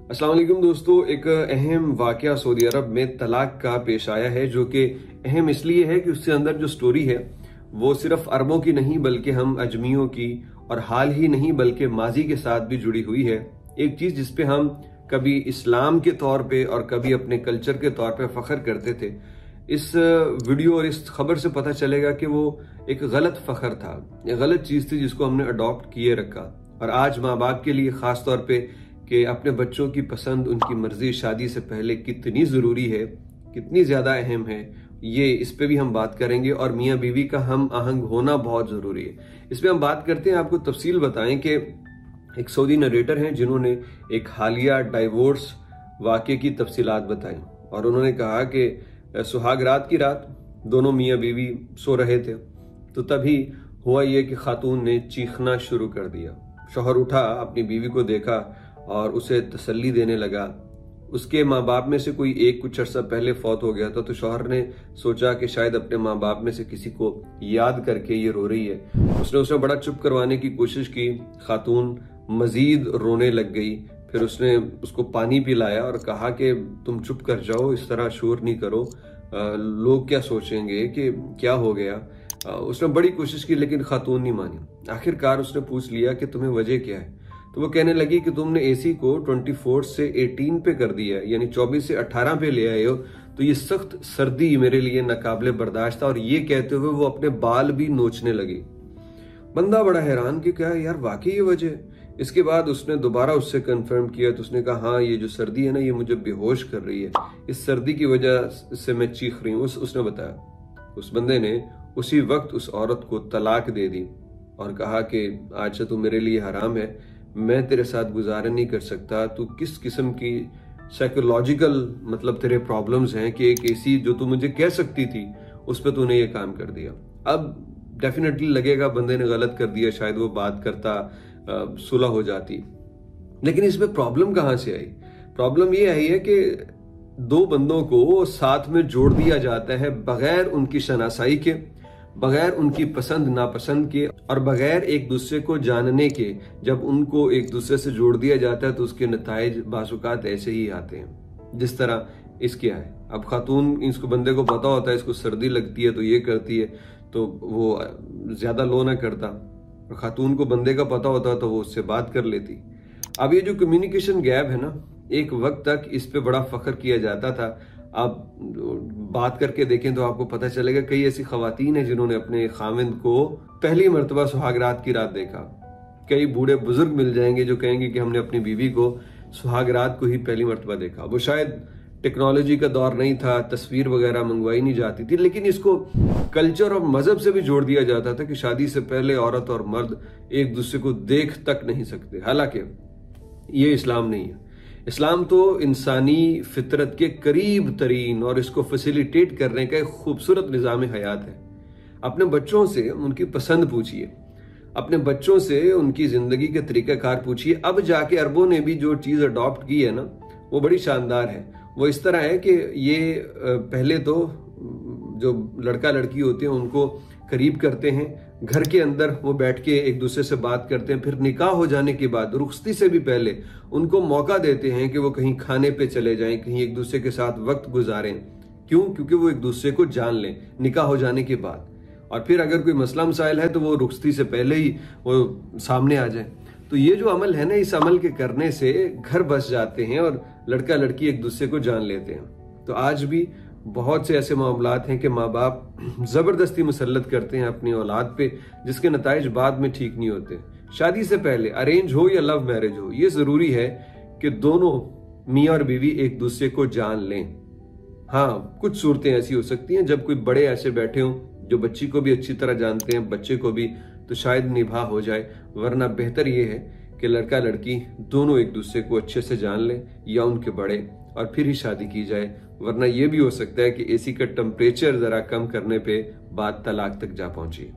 अस्सलाम वालेकुम दोस्तों, एक अहम वाकया सऊदी अरब में तलाक का पेश आया है, जो कि अहम इसलिए है कि उसके अंदर जो स्टोरी है वो सिर्फ अरबों की नहीं बल्कि हम अजमियों की, और हाल ही नहीं बल्कि माजी के साथ भी जुड़ी हुई है। एक चीज जिसपे हम कभी इस्लाम के तौर पे और कभी अपने कल्चर के तौर पे फख्र करते थे, इस वीडियो और इस खबर से पता चलेगा कि वो एक गलत फख्र था, एक गलत चीज थी जिसको हमने अडॉप्ट किए रखा। और आज माँ बाप के लिए खास तौर पे कि अपने बच्चों की पसंद, उनकी मर्जी शादी से पहले कितनी जरूरी है, कितनी ज्यादा अहम है, ये इस पे भी हम बात करेंगे। और मियाँ बीवी का हम आहंग होना बहुत जरूरी है, इस पे हम बात करते हैं। आपको तफसील बताएं कि एक सऊदी नरेटर हैं जिन्होंने एक हालिया डाइवोर्स वाक़े की तफसीलात बताई, और उन्होंने कहा कि सुहाग रात की रात दोनों मियाँ बीवी सो रहे थे, तो तभी हुआ ये कि खातून ने चीखना शुरू कर दिया। शौहर उठा, अपनी बीवी को देखा और उसे तसल्ली देने लगा। उसके माँ बाप में से कोई एक कुछ अर्सा पहले फौत हो गया था, तो शौहर ने सोचा कि शायद अपने माँ बाप में से किसी को याद करके ये रो रही है। उसने बड़ा चुप करवाने की कोशिश की, खातून मजीद रोने लग गई। फिर उसने उसको पानी पिलाया और कहा कि तुम चुप कर जाओ, इस तरह शोर नहीं करो, लोग क्या सोचेंगे कि क्या हो गया। उसने बड़ी कोशिश की लेकिन खातून नहीं मानी। आखिरकार उसने पूछ लिया कि तुम्हें वजह क्या है, तो वो कहने लगी कि तुमने एसी को 24 से 18 पे कर दिया, यानी 24 से 18 पे ले आए हो, तो ये सख्त सर्दी मेरे लिए नाकाबिले बर्दाश्त था। और ये कहते हुए वो अपने बाल भी नोचने लगी। बंदा बड़ा हैरान कि क्या यार वाकई ये वजह। इसके बाद उसने दोबारा उससे कंफर्म किया, तो उसने कहा हाँ, ये जो सर्दी है ना, ये मुझे बेहोश कर रही है, इस सर्दी की वजह से मैं चीख रही हूँ। उसने बताया। उस बंदे ने उसी वक्त उस औरत को तलाक दे दी और कहा कि आज से तू मेरे लिए हराम है, मैं तेरे साथ गुजारा नहीं कर सकता। तू किस किस्म की साइकोलॉजिकल मतलब तेरे प्रॉब्लम्स हैं कि एक एसी जो तू मुझे कह सकती थी उस पर तूने ये काम कर दिया। अब डेफिनेटली लगेगा बंदे ने गलत कर दिया, शायद वो बात करता, सुलह हो जाती। लेकिन इसमें प्रॉब्लम कहाँ से आई? प्रॉब्लम ये आई है कि दो बंदों को साथ में जोड़ दिया जाता है बगैर उनकी शनासाई के, बगैर उनकी पसंद नापसंद के, और बगैर एक दूसरे को जानने के। जब उनको एक दूसरे से जोड़ दिया जाता है तो उसके नताइज बाजुकात ऐसे ही आते हैं जिस तरह इसके आए। अब खातून, इसको बंदे को पता होता है इसको सर्दी लगती है तो ये करती है, तो वो ज्यादा लो ना करता, और खातून को बंदे का पता होता तो वो उससे बात कर लेती। अब ये जो कम्युनिकेशन गैप है ना, एक वक्त तक इस पे बड़ा फख्र किया जाता था। आप बात करके देखें तो आपको पता चलेगा कई ऐसी खवातीन हैं जिन्होंने अपने खाविंद को पहली मर्तबा सुहाग रात की रात देखा। कई बूढ़े बुजुर्ग मिल जाएंगे जो कहेंगे कि हमने अपनी बीवी को सुहाग रात को ही पहली मर्तबा देखा। वो शायद टेक्नोलॉजी का दौर नहीं था, तस्वीर वगैरह मंगवाई नहीं जाती थी, लेकिन इसको कल्चर और मजहब से भी जोड़ दिया जाता था कि शादी से पहले औरत और मर्द एक दूसरे को देख तक नहीं सकते। हालांकि ये इस्लाम नहीं है। इस्लाम तो इंसानी फितरत के करीब तरीन और इसको फैसिलिटेट करने का एक खूबसूरत निज़ाम हयात है। अपने बच्चों से उनकी पसंद पूछिए, अपने बच्चों से उनकी जिंदगी के तरीक़ाकार पूछिए। अब जाके अरबों ने भी जो चीज़ अडॉप्ट की है ना, वो बड़ी शानदार है। वो इस तरह है कि ये पहले तो जो लड़का लड़की होते हैं उनको करीब करते हैं, घर के अंदर वो बैठ के एक दूसरे से बात करते हैं। फिर निकाह हो जाने के बाद रुखसती से भी पहले उनको मौका देते हैं कि वो कहीं खाने पे चले जाएं, कहीं एक दूसरे के साथ वक्त गुजारें। क्यों? क्योंकि वो एक दूसरे को जान लें निकाह हो जाने के बाद। और फिर अगर कोई मसला मसाइल है तो वो रुखसती से पहले ही वो सामने आ जाए। तो ये जो अमल है ना, इस अमल के करने से घर बस जाते हैं और लड़का लड़की एक दूसरे को जान लेते हैं। तो आज भी बहुत से ऐसे मामलात हैं कि माँ बाप जबरदस्ती मुसल्लत करते हैं अपनी औलाद पे, जिसके नताइज बाद में ठीक नहीं होते। शादी से पहले अरेंज हो या लव मैरिज हो, ये जरूरी है कि दोनों मियाँ और बीवी एक दूसरे को जान लें। हाँ, कुछ सूरतें ऐसी हो सकती हैं जब कोई बड़े ऐसे बैठे हों जो बच्ची को भी अच्छी तरह जानते हैं, बच्चे को भी, तो शायद निभा हो जाए। वरना बेहतर ये है कि लड़का लड़की दोनों एक दूसरे को अच्छे से जान लें या उनके बड़े, और फिर ही शादी की जाए। वरना यह भी हो सकता है कि एसी का टेम्परेचर जरा कम करने पे बात तलाक तक जा पहुंची।